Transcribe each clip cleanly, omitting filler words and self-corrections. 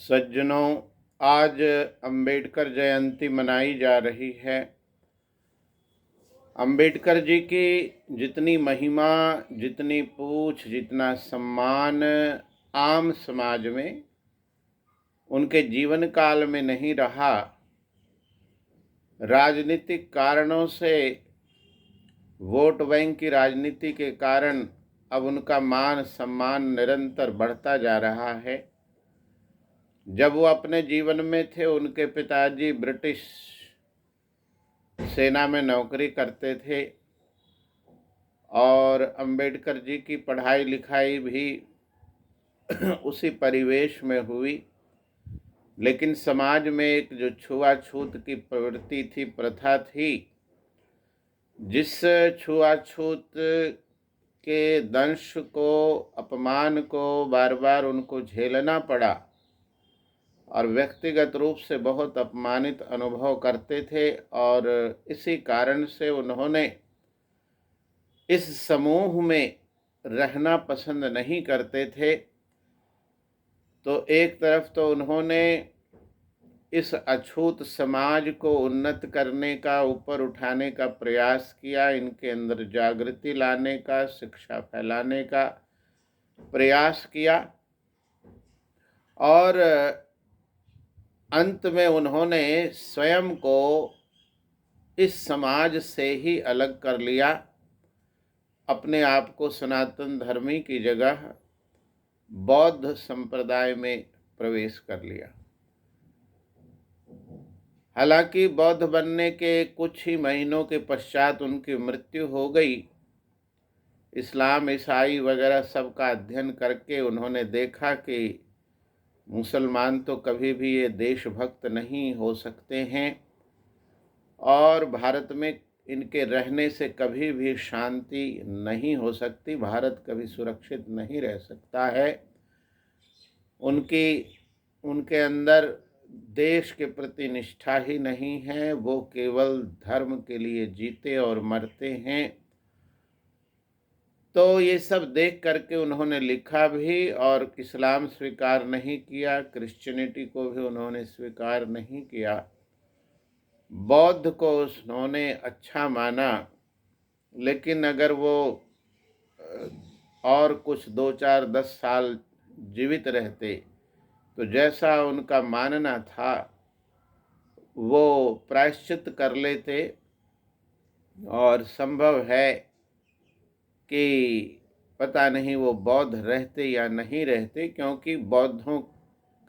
सज्जनों, आज अंबेडकर जयंती मनाई जा रही है। अंबेडकर जी की जितनी महिमा, जितनी पूछ, जितना सम्मान आम समाज में उनके जीवन काल में नहीं रहा, राजनीतिक कारणों से, वोट बैंक की राजनीति के कारण अब उनका मान सम्मान निरंतर बढ़ता जा रहा है। जब वो अपने जीवन में थे, उनके पिताजी ब्रिटिश सेना में नौकरी करते थे और अंबेडकर जी की पढ़ाई लिखाई भी उसी परिवेश में हुई। लेकिन समाज में एक जो छुआछूत की प्रवृत्ति थी, प्रथा थी, जिस छुआछूत के दंश को, अपमान को बार बार उनको झेलना पड़ा और व्यक्तिगत रूप से बहुत अपमानित अनुभव करते थे। और इसी कारण से उन्होंने इस समूह में रहना पसंद नहीं करते थे। तो एक तरफ तो उन्होंने इस अछूत समाज को उन्नत करने का, ऊपर उठाने का प्रयास किया, इनके अंदर जागृति लाने का, शिक्षा फैलाने का प्रयास किया और अंत में उन्होंने स्वयं को इस समाज से ही अलग कर लिया, अपने आप को सनातन धर्मी की जगह बौद्ध संप्रदाय में प्रवेश कर लिया। हालांकि बौद्ध बनने के कुछ ही महीनों के पश्चात उनकी मृत्यु हो गई। इस्लाम, ईसाई वगैरह सब का अध्ययन करके उन्होंने देखा कि मुसलमान तो कभी भी ये देशभक्त नहीं हो सकते हैं और भारत में इनके रहने से कभी भी शांति नहीं हो सकती, भारत कभी सुरक्षित नहीं रह सकता है। उनके अंदर देश के प्रति निष्ठा ही नहीं है, वो केवल धर्म के लिए जीते और मरते हैं। तो ये सब देख करके उन्होंने लिखा भी और इस्लाम स्वीकार नहीं किया, क्रिश्चियनिटी को भी उन्होंने स्वीकार नहीं किया, बौद्ध को उन्होंने अच्छा माना। लेकिन अगर वो और कुछ 2, 4, 10 साल जीवित रहते तो जैसा उनका मानना था वो प्रायश्चित कर लेते और संभव है कि पता नहीं वो बौद्ध रहते या नहीं रहते, क्योंकि बौद्धों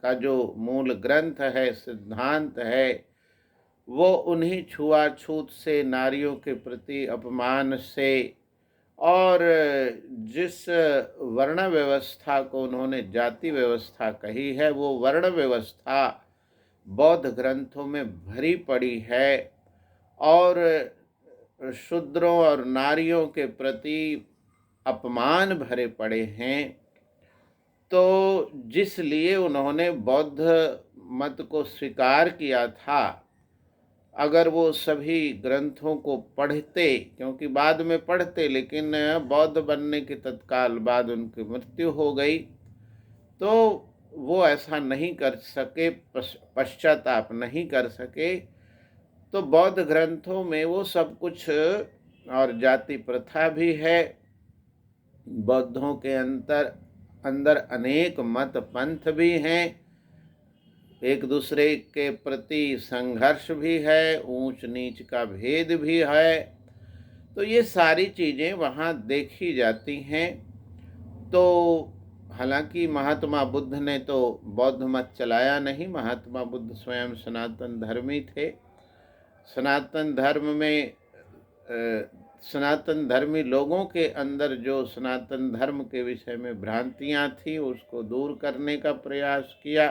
का जो मूल ग्रंथ है, सिद्धांत है, वो उन्हीं छुआछूत से, नारियों के प्रति अपमान से और जिस वर्ण व्यवस्था को उन्होंने जाति व्यवस्था कही है, वो वर्ण व्यवस्था बौद्ध ग्रंथों में भरी पड़ी है और शूद्रों और नारियों के प्रति अपमान भरे पड़े हैं। तो जिस लिए उन्होंने बौद्ध मत को स्वीकार किया था, अगर वो सभी ग्रंथों को पढ़ते, क्योंकि बाद में पढ़ते, लेकिन बौद्ध बनने के तत्काल बाद उनकी मृत्यु हो गई, तो वो ऐसा नहीं कर सके, पश्चाताप नहीं कर सके। तो बौद्ध ग्रंथों में वो सब कुछ, और जाति प्रथा भी है, बौद्धों के अंदर अनेक मत पंथ भी हैं, एक दूसरे के प्रति संघर्ष भी है, ऊंच नीच का भेद भी है। तो ये सारी चीज़ें वहाँ देखी जाती हैं। तो हालांकि महात्मा बुद्ध ने तो बौद्ध मत चलाया नहीं, महात्मा बुद्ध स्वयं सनातन धर्मी थे। सनातन धर्म में सनातन धर्मी लोगों के अंदर जो सनातन धर्म के विषय में भ्रांतियाँ थी, उसको दूर करने का प्रयास किया,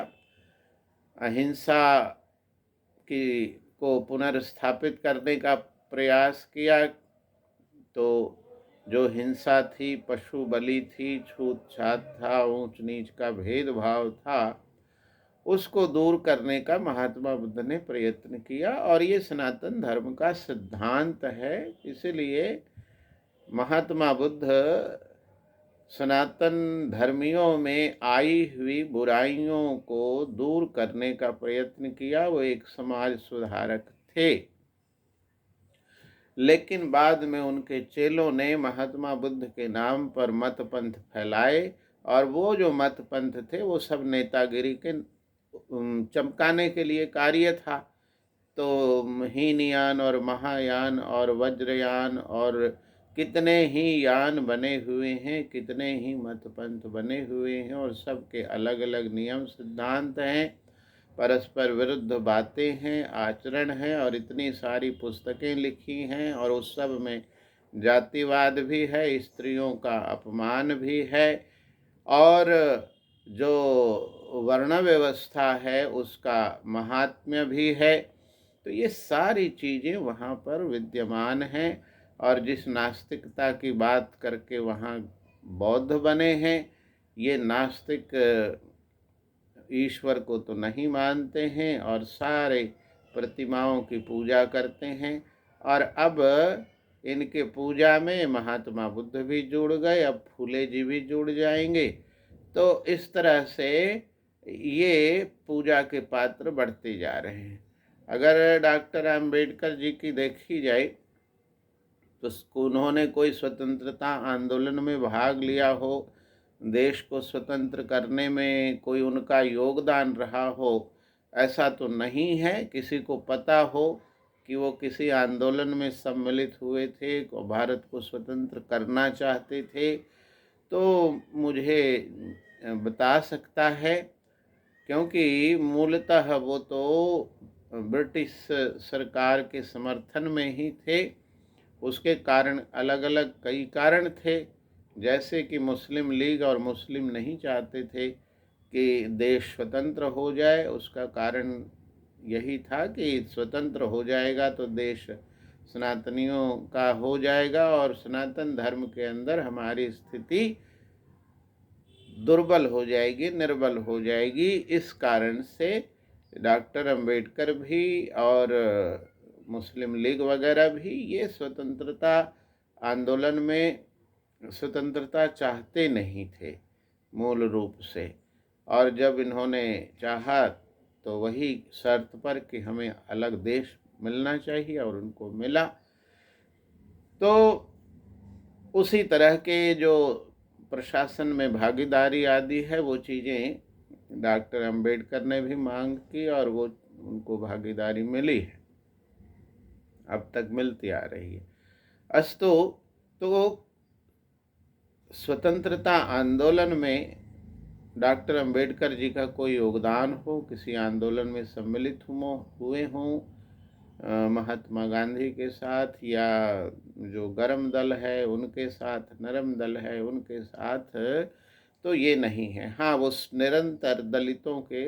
अहिंसा को पुनर्स्थापित करने का प्रयास किया। तो जो हिंसा थी, पशु बलि थी, छूतछात था, ऊंच नीच का भेदभाव था, उसको दूर करने का महात्मा बुद्ध ने प्रयत्न किया और ये सनातन धर्म का सिद्धांत है। इसलिए महात्मा बुद्ध सनातन धर्मियों में आई हुई बुराइयों को दूर करने का प्रयत्न किया। वो एक समाज सुधारक थे। लेकिन बाद में उनके चेलों ने महात्मा बुद्ध के नाम पर मत पंथ फैलाए, और वो जो मत पंथ थे वो सब नेतागिरी के चमकाने के लिए कार्य था। तो हीनयान और महायान और वज्रयान और कितने ही यान बने हुए हैं, कितने ही मत पंथ बने हुए हैं, और सबके अलग अलग नियम सिद्धांत हैं, परस्पर विरुद्ध बातें हैं, आचरण है, और इतनी सारी पुस्तकें लिखी हैं, और उस सब में जातिवाद भी है, स्त्रियों का अपमान भी है, और जो वर्ण व्यवस्था है उसका महात्म्य भी है। तो ये सारी चीज़ें वहाँ पर विद्यमान हैं। और जिस नास्तिकता की बात करके वहाँ बौद्ध बने हैं, ये नास्तिक ईश्वर को तो नहीं मानते हैं और सारे प्रतिमाओं की पूजा करते हैं। और अब इनके पूजा में महात्मा बुद्ध भी जुड़ गए, अब फूले जी भी जुड़ जाएंगे। तो इस तरह से ये पूजा के पात्र बढ़ते जा रहे हैं। अगर डॉक्टर अंबेडकर जी की देखी जाए तो उन्होंने कोई स्वतंत्रता आंदोलन में भाग लिया हो, देश को स्वतंत्र करने में कोई उनका योगदान रहा हो, ऐसा तो नहीं है। किसी को पता हो कि वो किसी आंदोलन में सम्मिलित हुए थे और भारत को स्वतंत्र करना चाहते थे, तो मुझे बता सकता है। क्योंकि मूलतः वो तो ब्रिटिश सरकार के समर्थन में ही थे। उसके कारण अलग अलग कई कारण थे, जैसे कि मुस्लिम लीग और मुस्लिम नहीं चाहते थे कि देश स्वतंत्र हो जाए। उसका कारण यही था कि स्वतंत्र हो जाएगा तो देश सनातनियों का हो जाएगा और सनातन धर्म के अंदर हमारी स्थिति दुर्बल हो जाएगी, निर्बल हो जाएगी। इस कारण से डॉक्टर अंबेडकर भी और मुस्लिम लीग वगैरह भी ये स्वतंत्रता आंदोलन में स्वतंत्रता चाहते नहीं थे मूल रूप से। और जब इन्होंने चाहा तो वही शर्त पर कि हमें अलग देश मिलना चाहिए, और उनको मिला। तो उसी तरह के जो प्रशासन में भागीदारी आदि है, वो चीज़ें डॉक्टर अंबेडकर ने भी मांग की और वो उनको भागीदारी मिली है, अब तक मिलती आ रही है। अस्तु, तो स्वतंत्रता आंदोलन में डॉक्टर अंबेडकर जी का कोई योगदान हो, किसी आंदोलन में सम्मिलित हुए हों महात्मा गांधी के साथ, या जो गर्म दल है उनके साथ, नरम दल है उनके साथ, तो ये नहीं है। हाँ, वो निरंतर दलितों के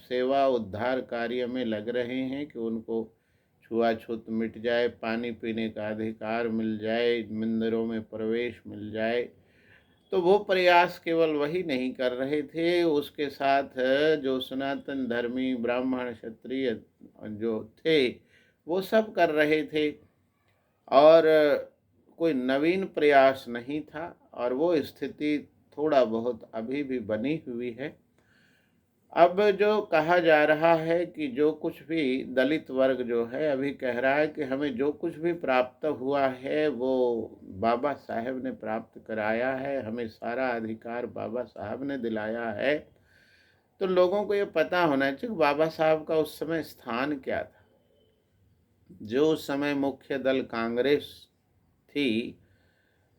सेवा उद्धार कार्य में लग रहे हैं कि उनको छुआछूत मिट जाए, पानी पीने का अधिकार मिल जाए, मंदिरों में प्रवेश मिल जाए। तो वो प्रयास केवल वही नहीं कर रहे थे, उसके साथ जो सनातन धर्मी ब्राह्मण क्षत्रिय जो थे वो सब कर रहे थे, और कोई नवीन प्रयास नहीं था। और वो स्थिति थोड़ा बहुत अभी भी बनी हुई है। अब जो कहा जा रहा है कि जो कुछ भी दलित वर्ग जो है अभी कह रहा है कि हमें जो कुछ भी प्राप्त हुआ है वो बाबा साहेब ने प्राप्त कराया है, हमें सारा अधिकार बाबा साहब ने दिलाया है। तो लोगों को ये पता होना चाहिए बाबा साहब का उस समय स्थान क्या था। जो उस समय मुख्य दल कांग्रेस थी,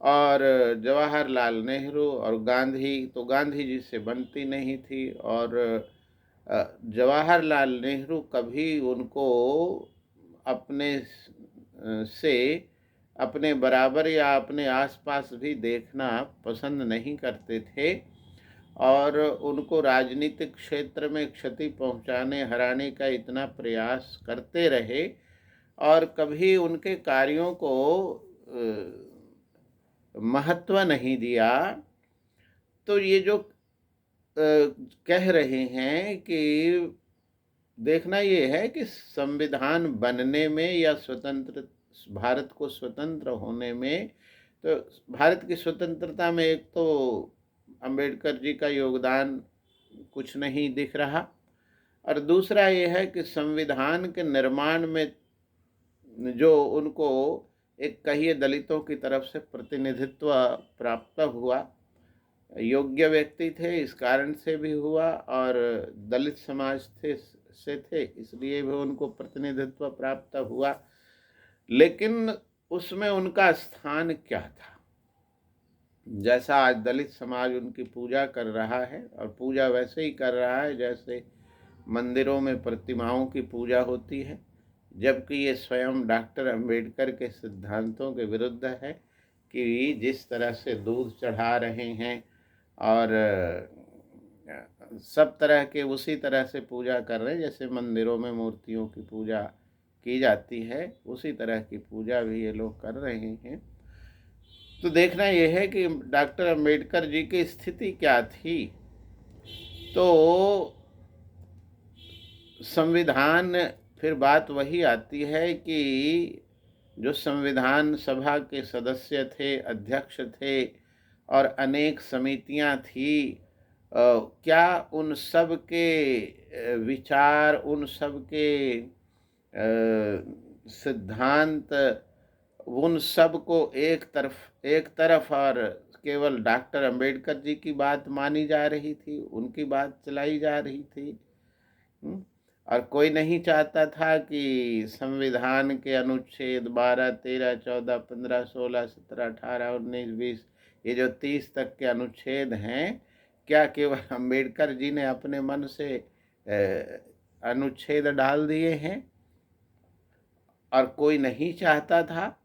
और जवाहरलाल नेहरू और गांधी, तो गांधी जी से बनती नहीं थी, और जवाहरलाल नेहरू कभी उनको अपने से अपने बराबर या अपने आसपास भी देखना पसंद नहीं करते थे, और उनको राजनीतिक क्षेत्र में क्षति पहुंचाने, हराने का इतना प्रयास करते रहे, और कभी उनके कार्यों को महत्व नहीं दिया। तो ये जो कह रहे हैं कि देखना ये है कि संविधान बनने में या स्वतंत्र भारत को स्वतंत्र होने में तो भारत की स्वतंत्रता में एक तो अंबेडकर जी का योगदान कुछ नहीं दिख रहा, और दूसरा ये है कि संविधान के निर्माण में जो उनको एक कहिए दलितों की तरफ से प्रतिनिधित्व प्राप्त हुआ, योग्य व्यक्ति थे इस कारण से भी हुआ, और दलित समाज थे इसलिए भी उनको प्रतिनिधित्व प्राप्त हुआ। लेकिन उसमें उनका स्थान क्या था? जैसा आज दलित समाज उनकी पूजा कर रहा है, और पूजा वैसे ही कर रहा है जैसे मंदिरों में प्रतिमाओं की पूजा होती है, जबकि ये स्वयं डॉक्टर अंबेडकर के सिद्धांतों के विरुद्ध है कि जिस तरह से दूध चढ़ा रहे हैं और सब तरह के उसी तरह से पूजा कर रहे हैं, जैसे मंदिरों में मूर्तियों की पूजा की जाती है उसी तरह की पूजा भी ये लोग कर रहे हैं। तो देखना यह है कि डॉक्टर अंबेडकर जी की स्थिति क्या थी। तो संविधान, फिर बात वही आती है कि जो संविधान सभा के सदस्य थे, अध्यक्ष थे और अनेक समितियां थी, क्या उन सब के विचार, उन सब के सिद्धांत, उन सब को एक तरफ और केवल डॉक्टर अंबेडकर जी की बात मानी जा रही थी, उनकी बात चलाई जा रही थी? और कोई नहीं चाहता था कि संविधान के अनुच्छेद 12, 13, 14, 15, 16, 17, 18, 19, 20, ये जो 30 तक के अनुच्छेद हैं, क्या केवल अंबेडकर जी ने अपने मन से अनुच्छेद डाल दिए हैं और कोई नहीं चाहता था,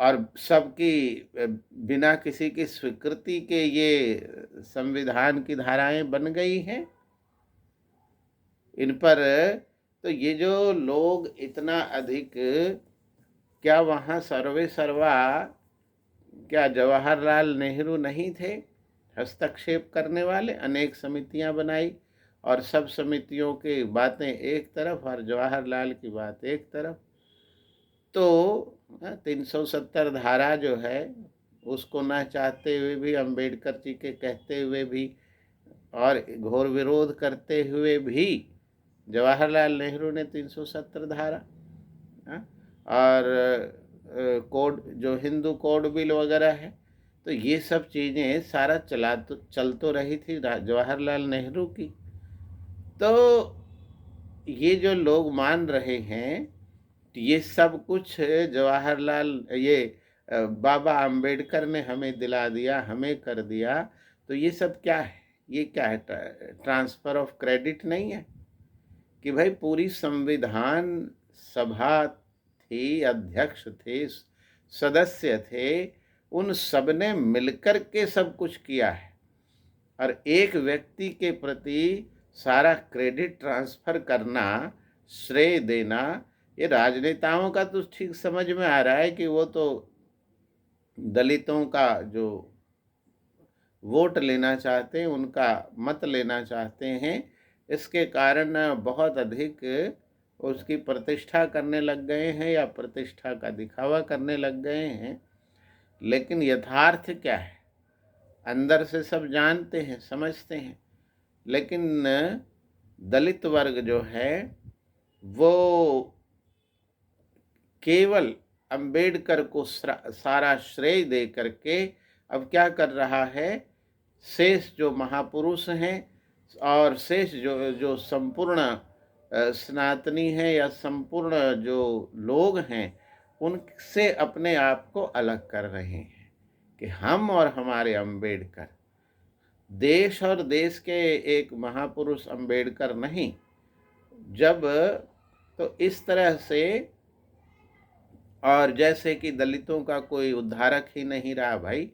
और सबकी बिना किसी की स्वीकृति के ये संविधान की धाराएं बन गई हैं इन पर? तो ये जो लोग इतना अधिक, क्या वहाँ सर्वे सर्वा क्या जवाहरलाल नेहरू नहीं थे हस्तक्षेप करने वाले? अनेक समितियां बनाई और सब समितियों की बातें एक तरफ और जवाहरलाल की बात एक तरफ। तो 370 धारा जो है उसको ना चाहते हुए भी, अंबेडकर जी के कहते हुए भी और घोर विरोध करते हुए भी जवाहरलाल नेहरू ने 370 धारा, और कोड जो हिंदू कोड बिल वगैरह है, तो ये सब चीज़ें सारा चल तो रही थी जवाहरलाल नेहरू की। तो ये जो लोग मान रहे हैं ये सब कुछ जवाहरलाल, ये बाबा अंबेडकर ने हमें दिला दिया, हमें कर दिया, तो ये सब क्या है? ये क्या है? ट्रांसफ़र ऑफ क्रेडिट नहीं है कि भाई पूरी संविधान सभा थी, अध्यक्ष थे, सदस्य थे, उन सब ने मिलकर के सब कुछ किया है, और एक व्यक्ति के प्रति सारा क्रेडिट ट्रांसफ़र करना, श्रेय देना, ये राजनेताओं का तो ठीक समझ में आ रहा है कि वो तो दलितों का जो वोट लेना चाहते हैं, उनका मत लेना चाहते हैं, इसके कारण बहुत अधिक उसकी प्रतिष्ठा करने लग गए हैं या प्रतिष्ठा का दिखावा करने लग गए हैं। लेकिन यथार्थ क्या है अंदर से सब जानते हैं, समझते हैं, लेकिन दलित वर्ग जो है वो केवल अंबेडकर को सारा श्रेय दे करके अब क्या कर रहा है, शेष जो महापुरुष हैं और शेष जो संपूर्ण सनातनी हैं या संपूर्ण जो लोग हैं, उनसे अपने आप को अलग कर रहे हैं कि हम और हमारे अंबेडकर, देश और देश के एक महापुरुष अंबेडकर नहीं। जब तो इस तरह से, और जैसे कि दलितों का कोई उद्धारक ही नहीं रहा भाई,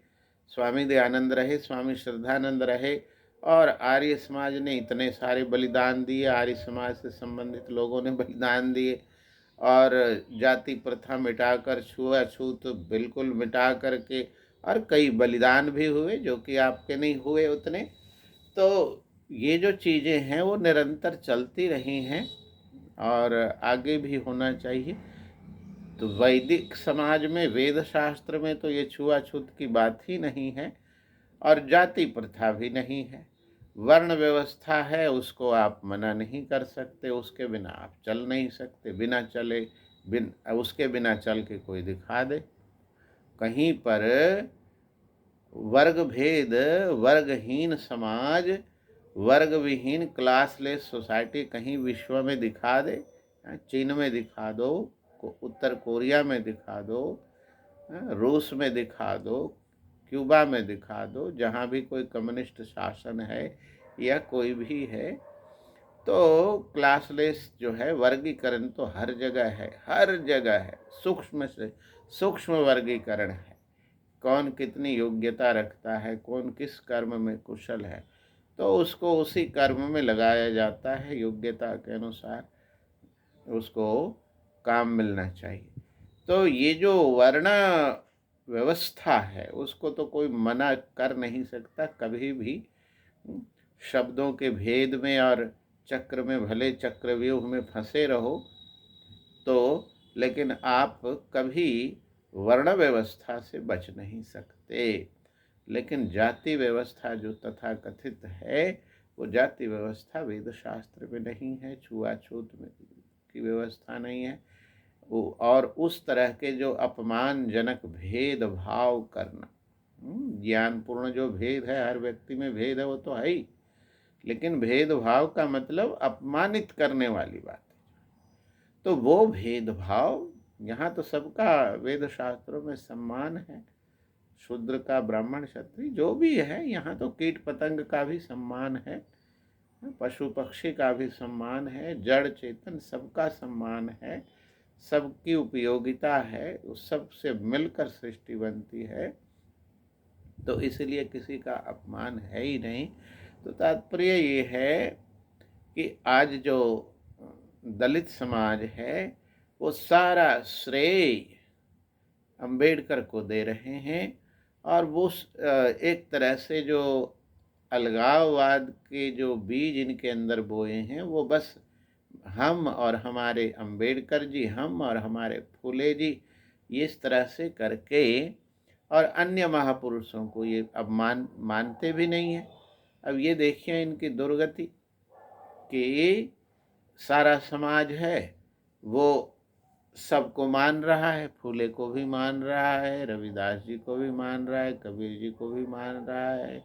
स्वामी दयानंद रहे, स्वामी श्रद्धानंद रहे, और आर्य समाज ने इतने सारे बलिदान दिए, आर्य समाज से संबंधित लोगों ने बलिदान दिए, और जाति प्रथा मिटाकर, छुआछूत बिल्कुल मिटा करके, और कई बलिदान भी हुए जो कि आपके नहीं हुए उतने। तो ये जो चीज़ें हैं वो निरंतर चलती रही हैं और आगे भी होना चाहिए। तो वैदिक समाज में, वेद शास्त्र में तो ये छुआछूत की बात ही नहीं है, और जाति प्रथा भी नहीं है। वर्ण व्यवस्था है, उसको आप मना नहीं कर सकते, उसके बिना आप चल नहीं सकते। बिना चले, उसके बिना चल के कोई दिखा दे। कहीं पर वर्ग भेद, वर्गहीन समाज, वर्ग विहीन क्लासलेस सोसाइटी कहीं विश्व में दिखा दे। चीन में दिखा दो, उत्तर कोरिया में दिखा दो, रूस में दिखा दो, क्यूबा में दिखा दो, जहाँ भी कोई कम्युनिस्ट शासन है या कोई भी है, तो क्लासलेस जो है वर्गीकरण तो हर जगह है, हर जगह है। सूक्ष्म से सूक्ष्म वर्गीकरण है। कौन कितनी योग्यता रखता है, कौन किस कर्म में कुशल है, तो उसको उसी कर्म में लगाया जाता है। योग्यता के अनुसार उसको काम मिलना चाहिए। तो ये जो वर्ण व्यवस्था है, उसको तो कोई मना कर नहीं सकता कभी भी। शब्दों के भेद में और चक्र में भले चक्रव्यूह में फंसे रहो, तो लेकिन आप कभी वर्ण व्यवस्था से बच नहीं सकते। लेकिन जाति व्यवस्था जो तथाकथित है, वो जाति व्यवस्था वेद शास्त्र में नहीं है, छुआछूत में की व्यवस्था नहीं है। और उस तरह के जो अपमानजनक भेदभाव करना, ज्ञानपूर्ण जो भेद है, हर व्यक्ति में भेद है, वो तो है ही, लेकिन भेदभाव का मतलब अपमानित करने वाली बात है। तो वो भेदभाव, यहाँ तो सबका वेद शास्त्रों में सम्मान है। शूद्र का, ब्राह्मण, क्षत्रिय जो भी है, यहाँ तो कीट पतंग का भी सम्मान है, पशु पक्षी का भी सम्मान है, जड़ चेतन सबका सम्मान है, सबकी उपयोगिता है, उस सब से मिलकर सृष्टि बनती है। तो इसलिए किसी का अपमान है ही नहीं। तो तात्पर्य ये है कि आज जो दलित समाज है, वो सारा श्रेय अंबेडकर को दे रहे हैं। और वो एक तरह से जो अलगाववाद के जो बीज इनके अंदर बोए हैं, वो बस हम और हमारे अंबेडकर जी, हम और हमारे फूले जी, इस तरह से करके, और अन्य महापुरुषों को ये अब मानते भी नहीं हैं। अब ये देखिए इनकी दुर्गति कि सारा समाज है वो सबको मान रहा है, फूले को भी मान रहा है, रविदास जी को भी मान रहा है, कबीर जी को भी मान रहा है,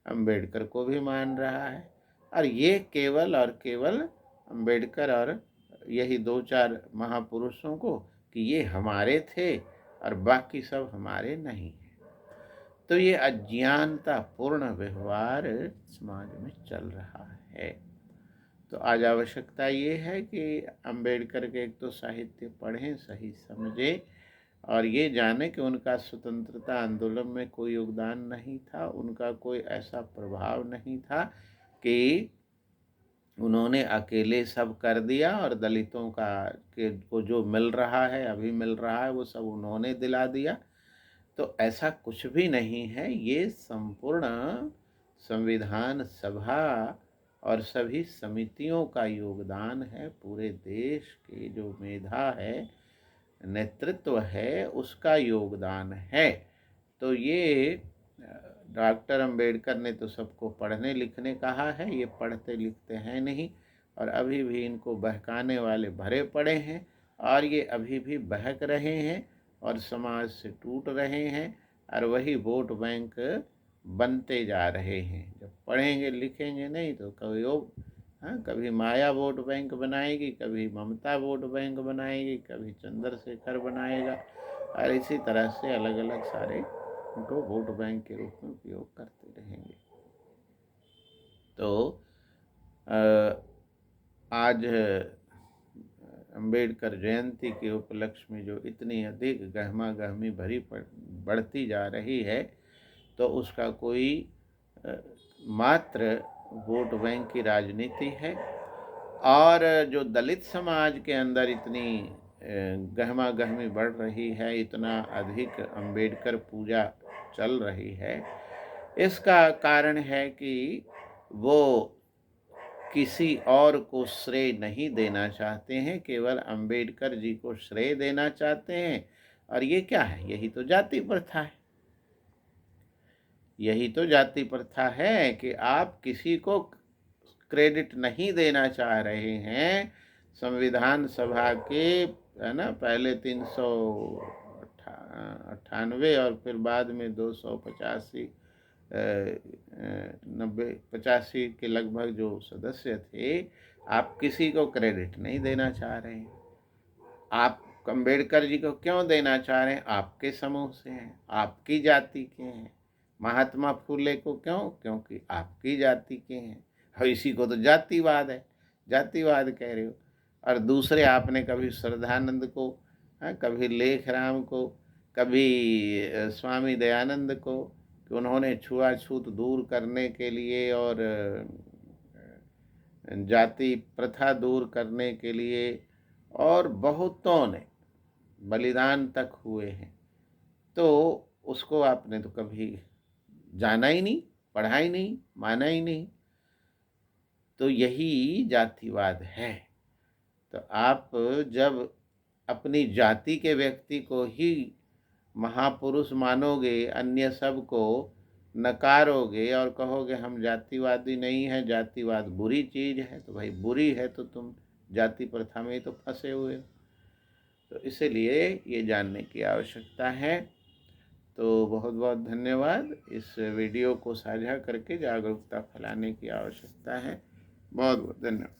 अंबेडकर को भी मान रहा है। और ये केवल और केवल अंबेडकर और यही दो चार महापुरुषों को कि ये हमारे थे और बाकी सब हमारे नहीं हैं। तो ये अज्ञानता पूर्ण व्यवहार समाज में चल रहा है। तो आज आवश्यकता ये है कि अंबेडकर के एक तो साहित्य पढ़ें, सही समझें, और ये जाने कि उनका स्वतंत्रता आंदोलन में कोई योगदान नहीं था, उनका कोई ऐसा प्रभाव नहीं था कि उन्होंने अकेले सब कर दिया और दलितों को जो मिल रहा है, अभी मिल रहा है, वो सब उन्होंने दिला दिया। तो ऐसा कुछ भी नहीं है। ये संपूर्ण संविधान सभा और सभी समितियों का योगदान है। पूरे देश की जो मेधा है, नेतृत्व है, उसका योगदान है। तो ये डॉक्टर अंबेडकर ने तो सबको पढ़ने लिखने कहा है, ये पढ़ते लिखते हैं नहीं, और अभी भी इनको बहकाने वाले भरे पड़े हैं, और ये अभी भी बहक रहे हैं और समाज से टूट रहे हैं, और वही वोट बैंक बनते जा रहे हैं। जब पढ़ेंगे लिखेंगे नहीं तो कभी माया वोट बैंक बनाएगी, कभी ममता वोट बैंक बनाएगी, कभी चंद्रशेखर बनाएगा, और इसी तरह से अलग अलग सारे उनको वोट बैंक के रूप में उपयोग करते रहेंगे। तो आज अंबेडकर जयंती के उपलक्ष्य में जो इतनी अधिक गहमा गहमी भरी बढ़ती जा रही है, तो उसका कोई मात्र वोट बैंक की राजनीति है। और जो दलित समाज के अंदर इतनी गहमा गहमी बढ़ रही है, इतना अधिक अंबेडकर पूजा चल रही है, इसका कारण है कि वो किसी और को श्रेय नहीं देना चाहते हैं, केवल अंबेडकर जी को श्रेय देना चाहते हैं। और ये क्या है? यही तो जाति प्रथा है। यही तो जाति प्रथा है कि आप किसी को क्रेडिट नहीं देना चाह रहे हैं। संविधान सभा के, है ना, पहले 398 और फिर बाद में 285, 90 85 के लगभग जो सदस्य थे, आप किसी को क्रेडिट नहीं देना चाह रहे हैं। आप अम्बेडकर जी को क्यों देना चाह रहे हैं? आपके समूह से हैं, आपकी जाति के हैं। महात्मा फूले को क्यों? क्योंकि आपकी जाति के हैं। और इसी को तो जातिवाद है, जातिवाद कह रहे हो। और दूसरे आपने कभी श्रद्धानंद को, कभी लेखराम को, कभी स्वामी दयानंद को, कि उन्होंने छुआछूत दूर करने के लिए और जाति प्रथा दूर करने के लिए और बहुतों ने बलिदान तक हुए हैं, तो उसको आपने तो कभी जाना ही नहीं, पढ़ा ही नहीं, माना ही नहीं। तो यही जातिवाद है। तो आप जब अपनी जाति के व्यक्ति को ही महापुरुष मानोगे, अन्य सब को नकारोगे और कहोगे हम जातिवादी नहीं हैं, जातिवाद बुरी चीज़ है, तो भाई बुरी है तो तुम जाति प्रथा में ही तो फंसे हुए हो। तो इसलिए ये जानने की आवश्यकता है। तो बहुत बहुत धन्यवाद। इस वीडियो को साझा करके जागरूकता फैलाने की आवश्यकता है। बहुत बहुत धन्यवाद।